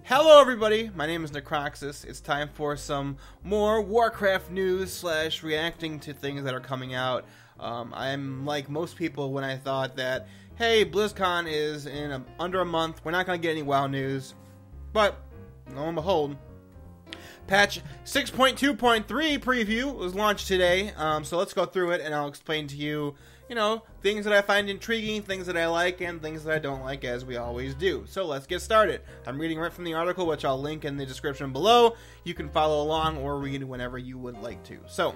Hello everybody, my name is Necroxis. It's time for some more Warcraft news / reacting to things that are coming out. I'm like most people when I thought that, hey, BlizzCon is in under a month, we're not going to get any WoW news. But, lo and behold, patch 6.2.3 preview was launched today, so let's go through it and I'll explain to you, things that I find intriguing, things that I like, and things that I don't like, as we always do. So let's get started. I'm reading right from the article, which I'll link in the description below. You can follow along or read whenever you would like to. So,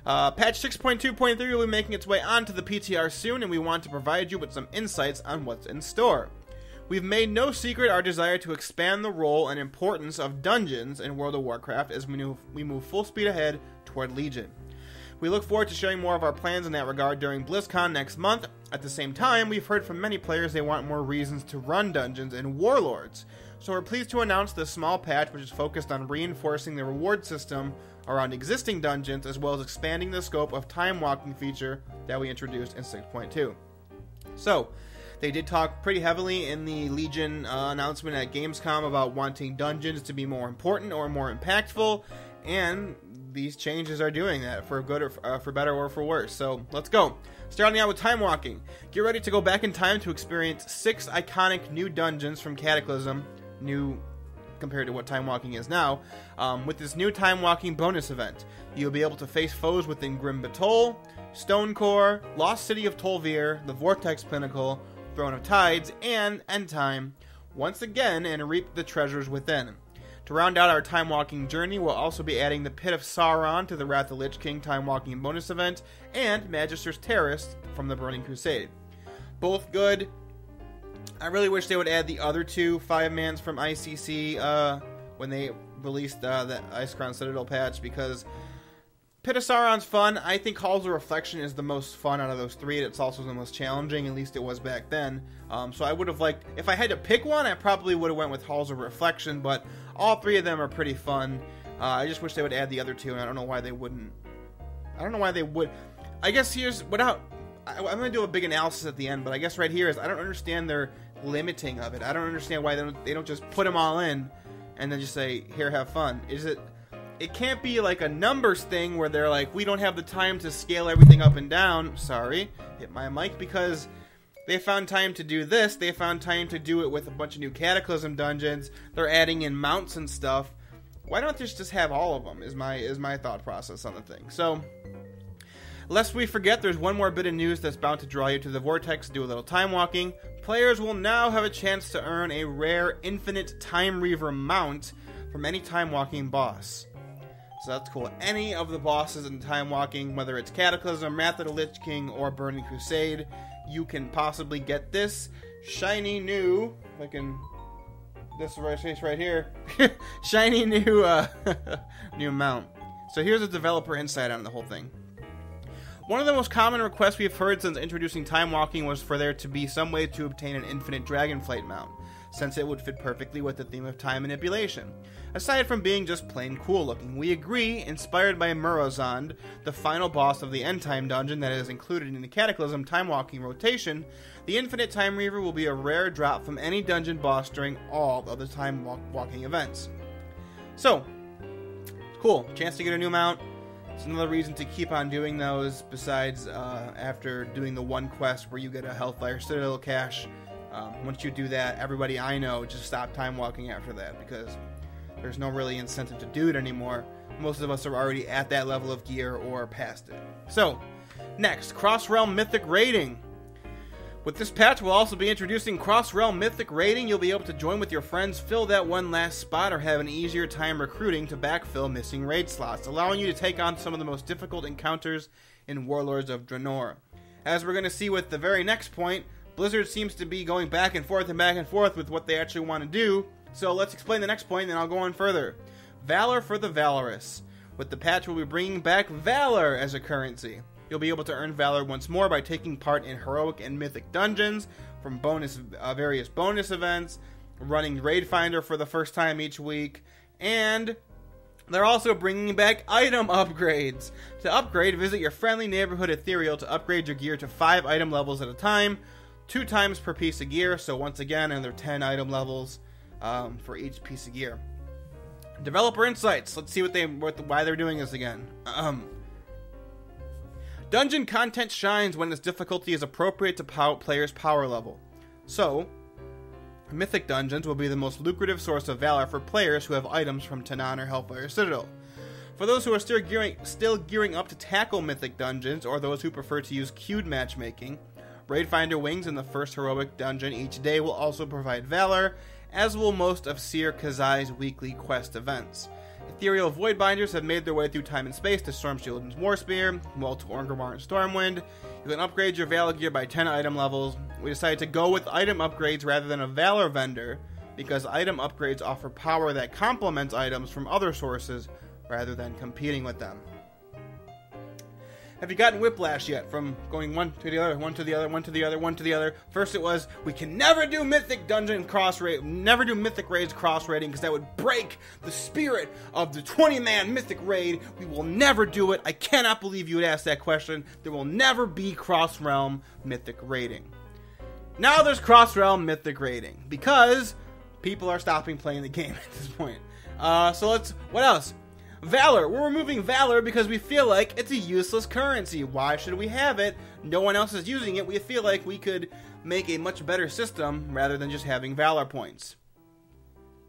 patch 6.2.3 will be making its way onto the PTR soon, and we want to provide you with some insights on what's in store. We've made no secret our desire to expand the role and importance of dungeons in World of Warcraft as we move full speed ahead toward Legion. We look forward to sharing more of our plans in that regard during BlizzCon next month. At the same time, we've heard from many players they want more reasons to run dungeons and warlords. So we're pleased to announce this small patch which is focused on reinforcing the reward system around existing dungeons as well as expanding the scope of Timewalking feature that we introduced in 6.2. So, they did talk pretty heavily in the Legion announcement at Gamescom about wanting dungeons to be more important or more impactful, and these changes are doing that for good or for better or for worse. So let's go. Starting out with Timewalking. Get ready to go back in time to experience 6 iconic new dungeons from Cataclysm, new compared to what Timewalking is now, with this new Timewalking bonus event. You'll be able to face foes within Grim Batol, Stonecore, Lost City of Tol'vir, the Vortex Pinnacle, Throne of Tides, and Endtime once again and reap the treasures within. To round out our Timewalking journey, we'll also be adding the Pit of Sauron to the Wrath of Lich King Timewalking bonus event, and Magister's Terrace from the Burning Crusade. Both good. I really wish they would add the other 2 5-mans from ICC when they released the Icecrown Citadel patch, because Pit of Sauron's fun. I think Halls of Reflection is the most fun out of those 3. It's also the most challenging, at least it was back then. So I would have liked, if I had to pick one, I probably would have went with Halls of Reflection, but all 3 of them are pretty fun. I just wish they would add the other 2, and I don't know why they wouldn't. I don't know why they would. I guess here's, I'm going to do a big analysis at the end, but I guess right here is I don't understand their limiting of it. I don't understand why they don't just put them all in and then just say, here, have fun. It can't be like a numbers thing where they're like, we don't have the time to scale everything up and down. Sorry, hit my mic, because they found time to do this. They found time to do it with a bunch of new Cataclysm dungeons. They're adding in mounts and stuff. Why don't they just have all of them is my thought process on the thing. So, lest we forget, there's one more bit of news that's bound to draw you to the Vortex to do a little time walking. Players will now have a chance to earn a rare Infinite Time Reaver mount from any time walking boss. So that's cool. Any of the bosses in Timewalking, whether it's Cataclysm, Wrath of the Lich King, or Burning Crusade, you can possibly get this shiny new, if I can, this right here, shiny new, new mount. So here's a developer insight on the whole thing. One of the most common requests we've heard since introducing Timewalking was for there to be some way to obtain an infinite Dragonflight mount, since it would fit perfectly with the theme of time manipulation. Aside from being just plain cool looking, we agree, inspired by Murozond, the final boss of the Endtime dungeon that is included in the Cataclysm Timewalking rotation, the Infinite Time Reaver will be a rare drop from any dungeon boss during all of the Timewalking events. So, cool, chance to get a new mount. It's another reason to keep on doing those, besides after doing the one quest where you get a Hellfire Citadel cache. Once you do that, everybody I know just stop time walking after that, because there's no really incentive to do it anymore. Most of us are already at that level of gear or past it. So, next, Cross-Realm Mythic Raiding. With this patch, we'll also be introducing Cross-Realm Mythic Raiding. You'll be able to join with your friends, fill that one last spot, or have an easier time recruiting to backfill missing raid slots, allowing you to take on some of the most difficult encounters in Warlords of Draenor. As we're going to see with the very next point, Blizzard seems to be going back and forth with what they actually want to do, so let's explain the next point and then I'll go on further. Valor for the Valorous. With the patch, we'll be bringing back Valor as a currency. You'll be able to earn Valor once more by taking part in heroic and mythic dungeons, from various bonus events, running Raid Finder for the first time each week, and they're also bringing back item upgrades. To upgrade, visit your friendly neighborhood Ethereal to upgrade your gear to 5 item levels at a time, 2 times per piece of gear, so once again, another 10 item levels. for each piece of gear. Developer insights. Let's see why they're doing this again. Dungeon content shines when its difficulty is appropriate to players' power level. So, Mythic Dungeons will be the most lucrative source of valor for players who have items from Tanaan or Hellfire Citadel. For those who are still gearing up to tackle Mythic Dungeons, or those who prefer to use queued matchmaking, Raidfinder Wings in the first heroic dungeon each day will also provide valor, as will most of Seer Kazai's weekly quest events. Ethereal Voidbinders have made their way through time and space to Stormshield and Warspear, well to Orgrimmar and Stormwind. You can upgrade your Valor gear by 10 item levels. We decided to go with item upgrades rather than a Valor vendor, because item upgrades offer power that complements items from other sources, rather than competing with them. Have you gotten whiplash yet from going one to the other, one to the other, one to the other, one to the other? First it was, we can never do Mythic Dungeon cross raid, never do Mythic Raids cross raiding because that would break the spirit of the 20-man Mythic Raid. We will never do it. I cannot believe you would ask that question. There will never be cross-realm Mythic raiding. Now there's cross-realm Mythic raiding because people are stopping playing the game at this point. What else? Valor. We're removing Valor because we feel like it's a useless currency. Why should we have it? No one else is using it. We feel like we could make a much better system rather than just having Valor points.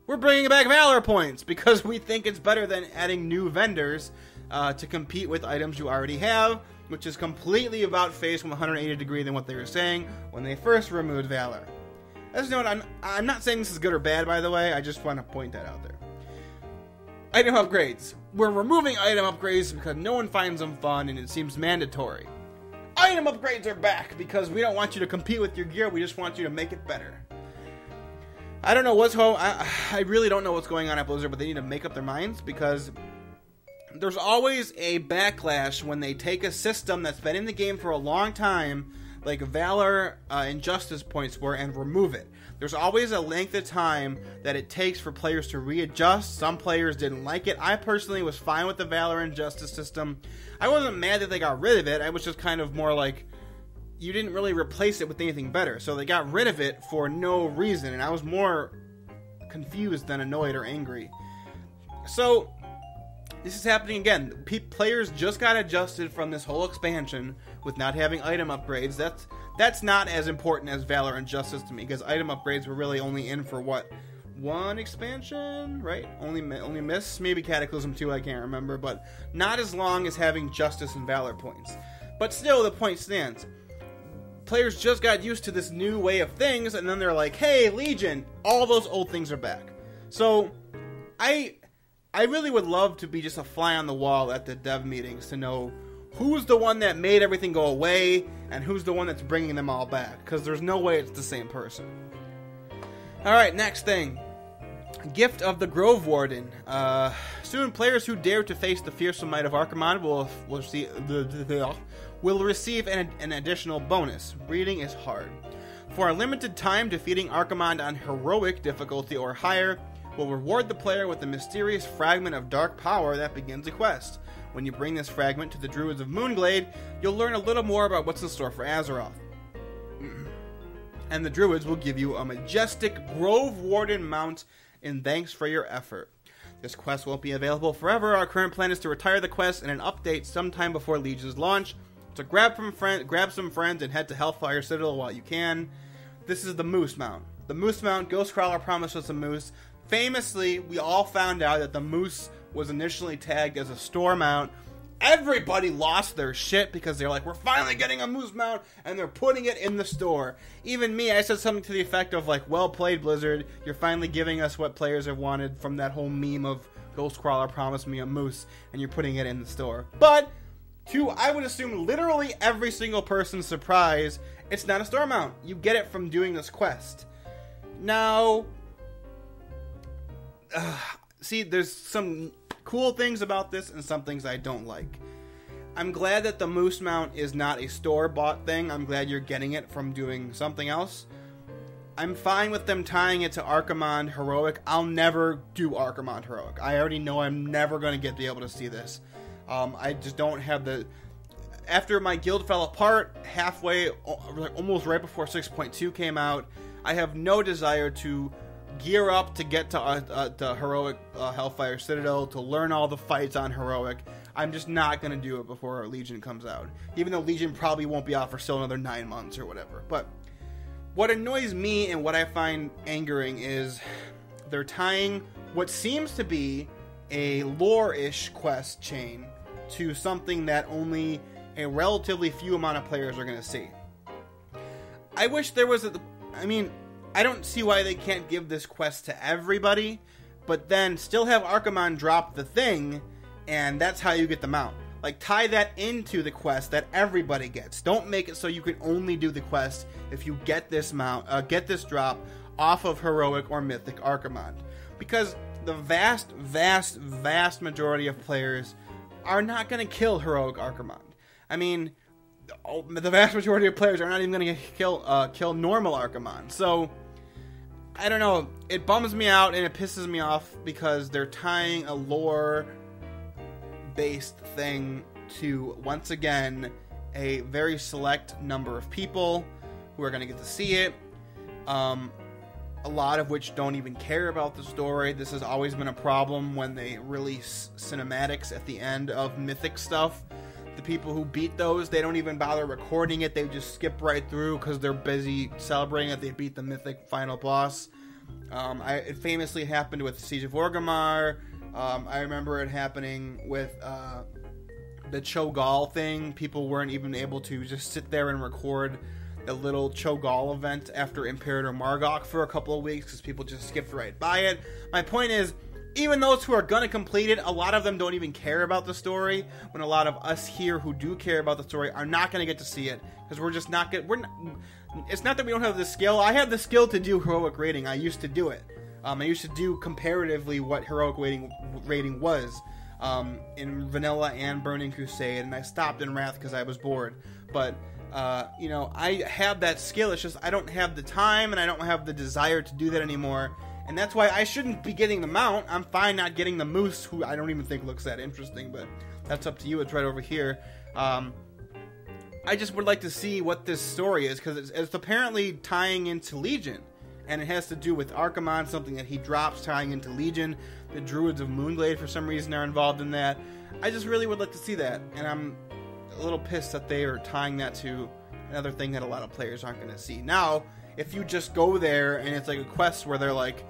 We're bringing back Valor points because we think it's better than adding new vendors to compete with items you already have, which is completely about face from 180 degree than what they were saying when they first removed Valor. As you know, I'm not saying this is good or bad, by the way. I just want to point that out there. Item upgrades. We're removing item upgrades because no one finds them fun and it seems mandatory. Item upgrades are back because we don't want you to compete with your gear, we just want you to make it better. I don't know I really don't know what's going on at Blizzard, but they need to make up their minds because there's always a backlash when they take a system that's been in the game for a long time, like Valor and Justice points were, and remove it. There's always a length of time that it takes for players to readjust. Some players didn't like it. I personally was fine with the Valor and Justice system. I wasn't mad that they got rid of it. I was just kind of more like, you didn't really replace it with anything better. So they got rid of it for no reason, and I was more confused than annoyed or angry. So this is happening again. Players just got adjusted from this whole expansion with not having item upgrades. That's not as important as Valor and Justice to me, because item upgrades were really only in for one expansion, right? Only Miss, maybe Cataclysm 2, I can't remember, but not as long as having Justice and Valor points. But still, the point stands. Players just got used to this new way of things, and then they're like, hey, Legion, all those old things are back. So, I really would love to be just a fly on the wall at the dev meetings to know who's the one that made everything go away and who's the one that's bringing them all back, because there's no way it's the same person. Alright, next thing. Gift of the Grove Warden. Soon, players who dare to face the fearsome might of Archimonde will receive an additional bonus. Reading is hard. For a limited time, defeating Archimonde on heroic difficulty or higher will reward the player with a mysterious fragment of dark power that begins a quest. When you bring this fragment to the Druids of Moonglade, you'll learn a little more about what's in store for Azeroth. And the Druids will give you a majestic Grove Warden mount in thanks for your effort. This quest won't be available forever. Our current plan is to retire the quest in an update sometime before Legion's launch. So grab some friends and head to Hellfire Citadel while you can. This is the Moose mount. The Moose mount, Ghostcrawler promised us a Moose. Famously, we all found out that the Moose was initially tagged as a store mount. Everybody lost their shit because they're like, we're finally getting a Moose mount, and they're putting it in the store. Even me, I said something to the effect of like, well played, Blizzard, you're finally giving us what players have wanted from that whole meme of Ghostcrawler promised me a Moose, and you're putting it in the store. But to, I would assume, literally every single person's surprise, it's not a store mount. You get it from doing this quest. Now, see, there's some cool things about this and some things I don't like. I'm glad that the Moose mount is not a store-bought thing. I'm glad you're getting it from doing something else. I'm fine with them tying it to Archimonde Heroic. I'll never do Archimonde Heroic. I already know I'm never going to be able to see this. I just don't have the... After my guild fell apart halfway, almost right before 6.2 came out, I have no desire to gear up to get to Heroic Hellfire Citadel, to learn all the fights on Heroic. I'm just not going to do it before Legion comes out. Even though Legion probably won't be out for still another 9 months or whatever. But what annoys me and what I find angering is they're tying what seems to be a lore-ish quest chain to something that only a relatively few amount of players are going to see. I wish there was I don't see why they can't give this quest to everybody, but then still have Archimon drop the thing, and that's how you get the mount. Like, tie that into the quest that everybody gets. Don't make it so you can only do the quest if you get this mount, get this drop off of Heroic or Mythic Archimon. Because the vast majority of players are not going to kill Heroic Archimon. I mean, the vast majority of players are not even going to kill normal Archimon. So, I don't know. It bums me out and it pisses me off because they're tying a lore-based thing to, once again, a very select number of people who are going to get to see it. A lot of which don't even care about the story. This has always been a problem when they release cinematics at the end of Mythic stuff. The people who beat those, they don't even bother recording it. They just skip right through because they're busy celebrating that they beat the Mythic final boss. It famously happened with Siege of Orgrimmar. I remember it happening with the Cho'Gall thing. People weren't even able to just sit there and record the little Cho'Gall event after Imperator Margok for a couple of weeks because people just skipped right by it. My point is, even those who are going to complete it, a lot of them don't even care about the story, when a lot of us here who do care about the story are not going to get to see it, because we're just not good. It's not that we don't have the skill. I have the skill to do heroic rating. I used to do it. I used to do comparatively what heroic rating was in Vanilla and Burning Crusade, and I stopped in Wrath because I was bored. But I have that skill. It's just I don't have the time and I don't have the desire to do that anymore. And that's why I shouldn't be getting the mount. I'm fine not getting the moose, who I don't even think looks that interesting, but that's up to you. It's right over here. I just would like to see what this story is, because it's apparently tying into Legion. And it has to do with Archimon, something that he drops tying into Legion. The Druids of Moonglade, for some reason, are involved in that. I just really would like to see that. And I'm a little pissed that they are tying that to another thing that a lot of players aren't going to see. Now, if you just go there and it's like a quest where they're like,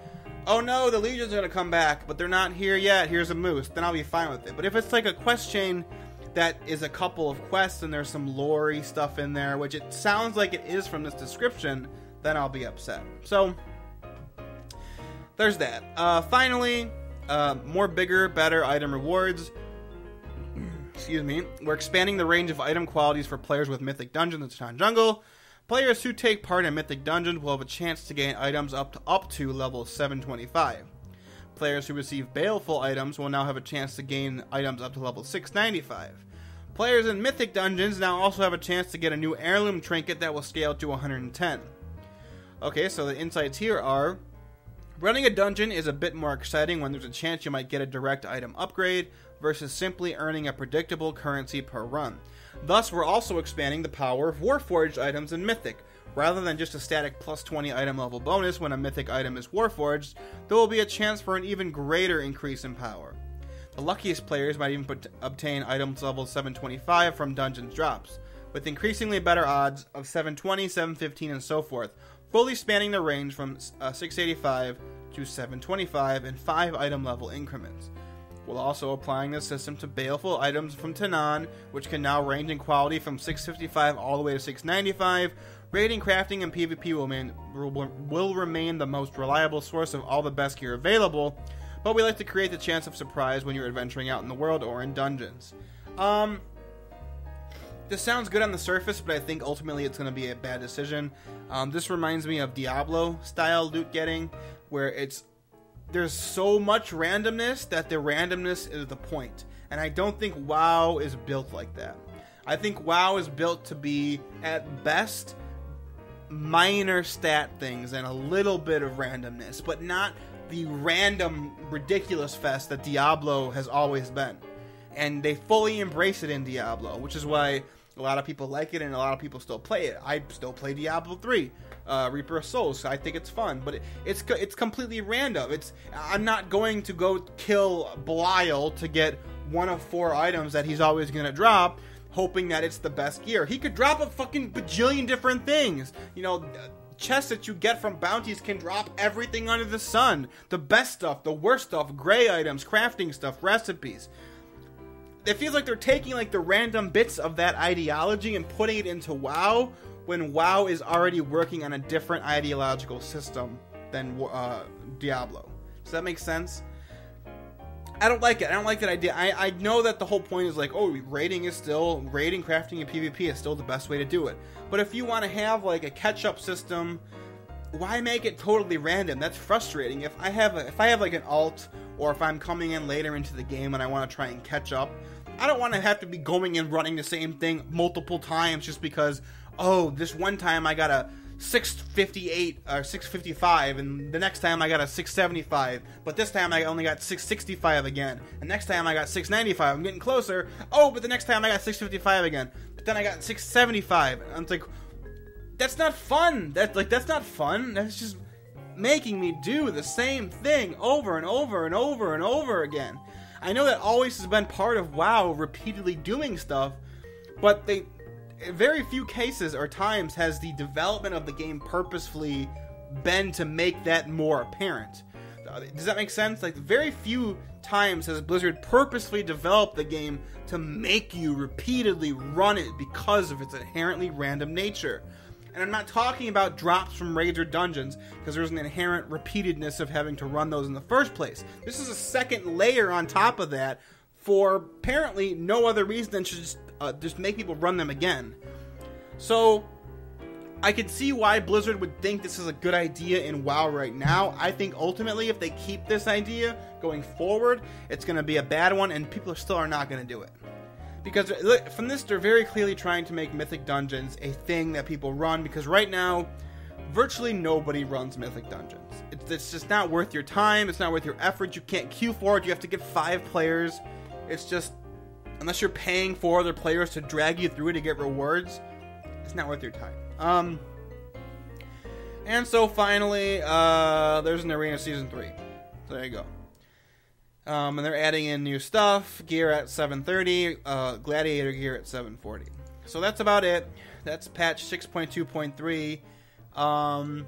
oh no, the Legion's going to come back, but they're not here yet, here's a moose, then I'll be fine with it. But if it's like a quest chain that is a couple of quests and there's some lore-y stuff in there, which it sounds like it is from this description, then I'll be upset. So, there's that. Finally, more bigger, better item rewards. Excuse me. We're expanding the range of item qualities for players with Mythic Dungeons in Titan Jungle. Players who take part in Mythic Dungeons will have a chance to gain items up to level 725. Players who receive Baleful items will now have a chance to gain items up to level 695. Players in Mythic Dungeons now also have a chance to get a new heirloom trinket that will scale to 110. Okay, so the insights here are: running a dungeon is a bit more exciting when there's a chance you might get a direct item upgrade versus simply earning a predictable currency per run. Thus, we're also expanding the power of Warforged items in Mythic. Rather than just a static plus 20 item level bonus when a Mythic item is Warforged, there will be a chance for an even greater increase in power. The luckiest players might even obtain items level 725 from dungeons drops, with increasingly better odds of 720, 715, and so forth, fully spanning the range from 685 to 725 in 5 item level increments. We're also applying this system to Baleful items from Tanan, which can now range in quality from 655 all the way to 695. Raiding, crafting, and PvP will remain the most reliable source of all the best gear available, but we like to create the chance of surprise when you're adventuring out in the world or in dungeons. This sounds good on the surface, but I think ultimately it's going to be a bad decision. This reminds me of Diablo-style loot getting, where there's so much randomness that the randomness is the point. And I don't think WoW is built like that. I think WoW is built to be, at best, minor stat things and a little bit of randomness, but not the random, ridiculous fest that Diablo has always been. And they fully embrace it in Diablo, which is why A lot of people like it, and a lot of people still play it. I still play Diablo 3, Reaper of Souls. So I think it's fun, but it's completely random. I'm not going to go kill Belial to get one of 4 items that he's always going to drop, hoping that it's the best gear. He could drop a fucking bajillion different things. You know, chests that you get from bounties can drop everything under the sun. The best stuff, the worst stuff, gray items, crafting stuff, recipes. It feels like they're taking like the random bits of that ideology and putting it into WoW, when WoW is already working on a different ideological system than Diablo. Does that make sense? I don't like it. I don't like that idea. I know that the whole point is like, oh, raiding, crafting, and PvP is still the best way to do it. But if you want to have like a catch-up system, why make it totally random? That's frustrating. If I have like an alt, or if I'm coming in later into the game and I want to try and catch up, I don't want to have to be going and running the same thing multiple times just because, oh, this one time I got a 658 or 655, and the next time I got a 675, but this time I only got 665 again, and next time I got 695. I'm getting closer. Oh, but the next time I got 655 again, but then I got 675. I'm like, that's not fun. That's not fun. That's just making me do the same thing over and over and over and over again. I know that always has been part of WoW, repeatedly doing stuff, but very few cases or times has the development of the game purposefully been to make that more apparent. Does that make sense? Like, very few times has Blizzard purposefully developed the game to make you repeatedly run it because of its inherently random nature. And I'm not talking about drops from raids or dungeons, because there's an inherent repeatedness of having to run those in the first place. This is a second layer on top of that for apparently no other reason than to just make people run them again. So I could see why Blizzard would think this is a good idea in WoW right now. I think ultimately if they keep this idea going forward, it's going to be a bad one, and people still are not going to do it. Because from this, they're very clearly trying to make Mythic Dungeons a thing that people run, because right now, virtually nobody runs Mythic Dungeons. It's just not worth your time, it's not worth your effort, you can't queue for it, you have to get 5 players. It's just, unless you're paying for other players to drag you through it to get rewards, it's not worth your time. And so finally, there's an Arena Season 3. So there you go. And they're adding in new stuff, gear at 730, Gladiator gear at 740. So that's about it. That's patch 6.2.3.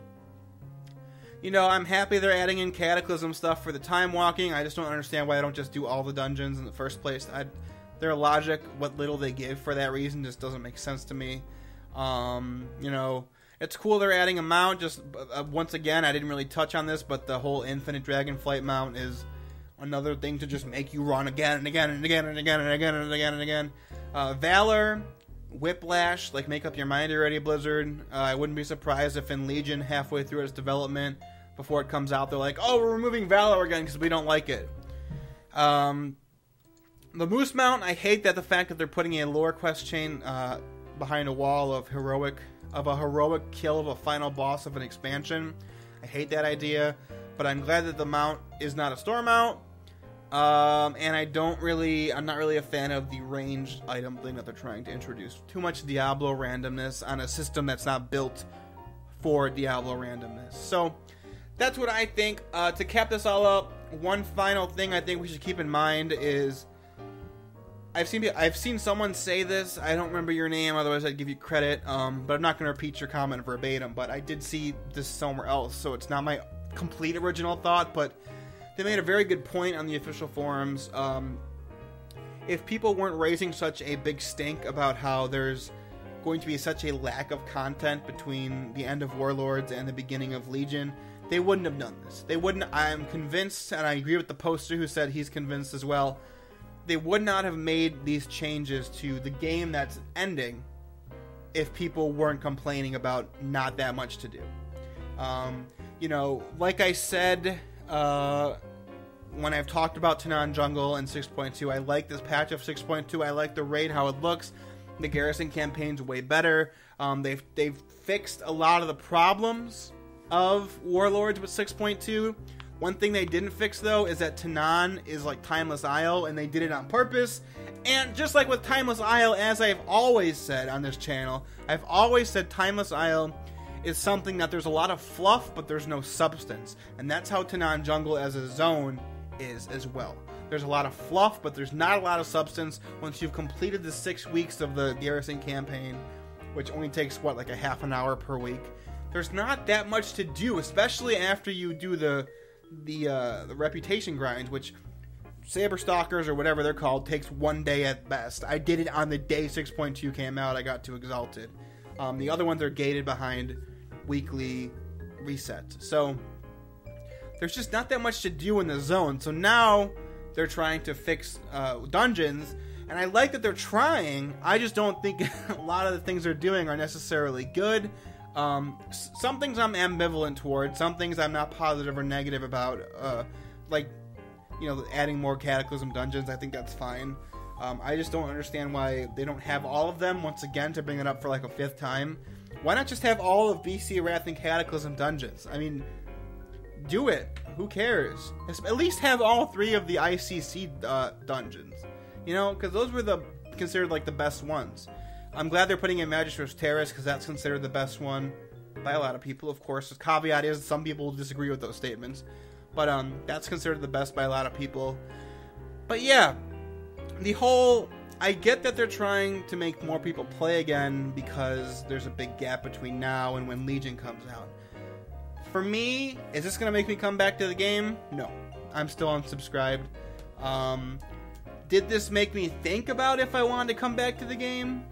You know, I'm happy they're adding in Cataclysm stuff for the Timewalking. I just don't understand why they don't just do all the dungeons in the first place. Their logic, what little they give for that reason, just doesn't make sense to me. You know, it's cool they're adding a mount. Just once again, I didn't really touch on this, but the whole Infinite Dragonflight mount is another thing to just make you run again and again and again and again and again and again and again. Valor, Whiplash, like, make up your mind already, Blizzard. I wouldn't be surprised if in Legion, halfway through its development, before it comes out, they're like, oh, we're removing Valor again because we don't like it. The Moose Mount, I hate that the fact that they're putting a lore quest chain behind a wall of a heroic kill of a final boss of an expansion. I hate that idea, but I'm glad that the mount is not a store mount. And I'm not really a fan of the ranged item thing that they're trying to introduce. Too much Diablo randomness on a system that's not built for Diablo randomness. So that's what I think. To cap this all up, one final thing I think we should keep in mind is I've seen someone say this. I don't remember your name, otherwise I'd give you credit. But I'm not going to repeat your comment verbatim. But I did see this somewhere else, so it's not my complete original thought, but they made a very good point on the official forums. If people weren't raising such a big stink about how there's going to be such a lack of content between the end of Warlords and the beginning of Legion, they wouldn't have done this. They wouldn't. I'm convinced, and I agree with the poster who said he's convinced as well, they would not have made these changes to the game that's ending if people weren't complaining about not that much to do. You know, like I said, when I've talked about Tanan Jungle and 6.2, I like this patch of 6.2. I like the raid, how it looks. The garrison campaign's way better. They've fixed a lot of the problems of Warlords with 6.2. One thing they didn't fix, though, is that Tanan is like Timeless Isle, and they did it on purpose, And just like with Timeless Isle, as I've always said on this channel, I've always said Timeless Isle is something that there's a lot of fluff, but there's no substance. And that's how Tanan Jungle as a zone is as well. There's a lot of fluff, but there's not a lot of substance once you've completed the 6 weeks of the Garrison campaign, which only takes, what, like a half an hour per week. There's not that much to do, especially after you do the reputation grinds, which Saber Stalkers or whatever they're called takes 1 day at best. I did it on the day 6.2 came out. I got too exalted. The other ones are gated behind weekly resets. So there's just not that much to do in the zone. So now they're trying to fix dungeons, and I like that they're trying. I just don't think a lot of the things they're doing are necessarily good. Some things I'm ambivalent toward. Some things I'm not positive or negative about. Like, you know, adding more Cataclysm dungeons, I think that's fine. I just don't understand why they don't have all of them, once again, to bring it up for like a 5th time. Why not just have all of BC Wrath and Cataclysm dungeons? I mean, do it. Who cares? At least have all 3 of the ICC dungeons. You know, because those were considered like the best ones. I'm glad they're putting in Magistrous Terrace, because that's considered the best one by a lot of people, of course. The caveat is some people disagree with those statements. But that's considered the best by a lot of people. But yeah, I get that they're trying to make more people play again because there's a big gap between now and when Legion comes out. For me, is this going to make me come back to the game? No. I'm still unsubscribed. Did this make me think about if I wanted to come back to the game?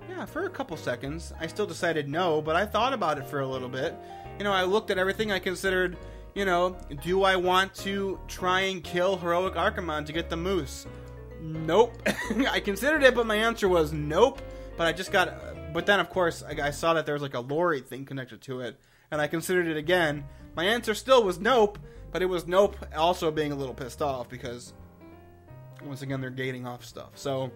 Yeah, for a couple seconds. I still decided no, but I thought about it for a little bit. You know, I looked at everything. I considered, you know, do I want to try and kill Heroic Archimon to get the Moose? Nope. I considered it, but my answer was nope. But then of course I saw that there was like a lorry thing connected to it, and I considered it again. My answer still was nope, but it was nope also being a little pissed off because once again they're gating off stuff. So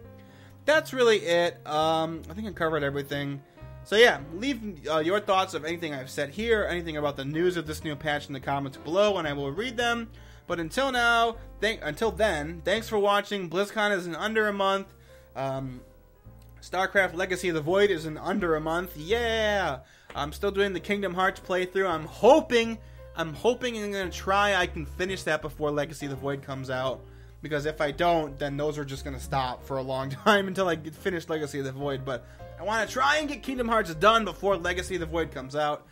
that's really it. I think I covered everything. So yeah, leave your thoughts of anything I've said here, anything about the news of this new patch in the comments below, and I will read them. But until then, thanks for watching. BlizzCon is in under a month. StarCraft Legacy of the Void is in under a month. Yeah! I'm still doing the Kingdom Hearts playthrough. I'm hoping and going to try I can finish that before Legacy of the Void comes out. Because if I don't, then those are just going to stop for a long time until I finish Legacy of the Void. But I want to try and get Kingdom Hearts done before Legacy of the Void comes out.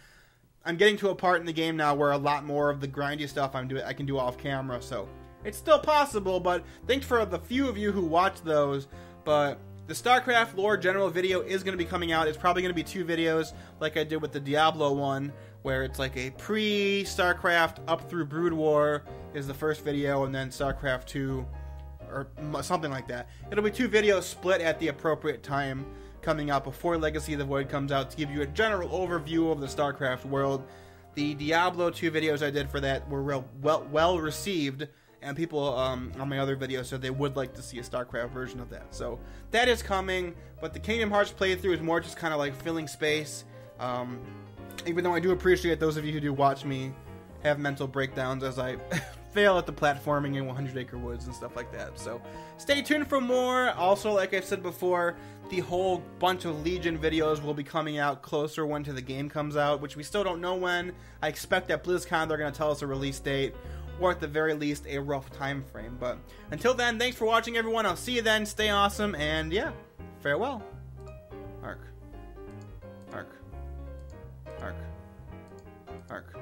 I'm getting to a part in the game now where a lot more of the grindy stuff I can do off camera, so it's still possible, but thanks for the few of you who watch those. But the StarCraft lore general video is going to be coming out. It's probably going to be 2 videos like I did with the Diablo one, where it's like a pre-StarCraft up through Brood War is the first video, and then StarCraft 2, or something like that. It'll be 2 videos split at the appropriate time, coming out before Legacy of the Void comes out, to give you a general overview of the StarCraft world. The Diablo 2 videos I did for that were well received, and people on my other videos said they would like to see a StarCraft version of that. So that is coming, but the Kingdom Hearts playthrough is more just kind of like filling space. Even though I do appreciate those of you who do watch me have mental breakdowns as I fail at the platforming in 100 Acre Woods and stuff like that. So stay tuned for more. Also, like I said before, the whole bunch of Legion videos will be coming out closer when to the game comes out, which we still don't know when. I expect at BlizzCon they're going to tell us a release date, or at the very least a rough time frame. But until then, thanks for watching, everyone. I'll see you then. Stay awesome, and yeah, farewell. Arc. Arc. Arc. Arc.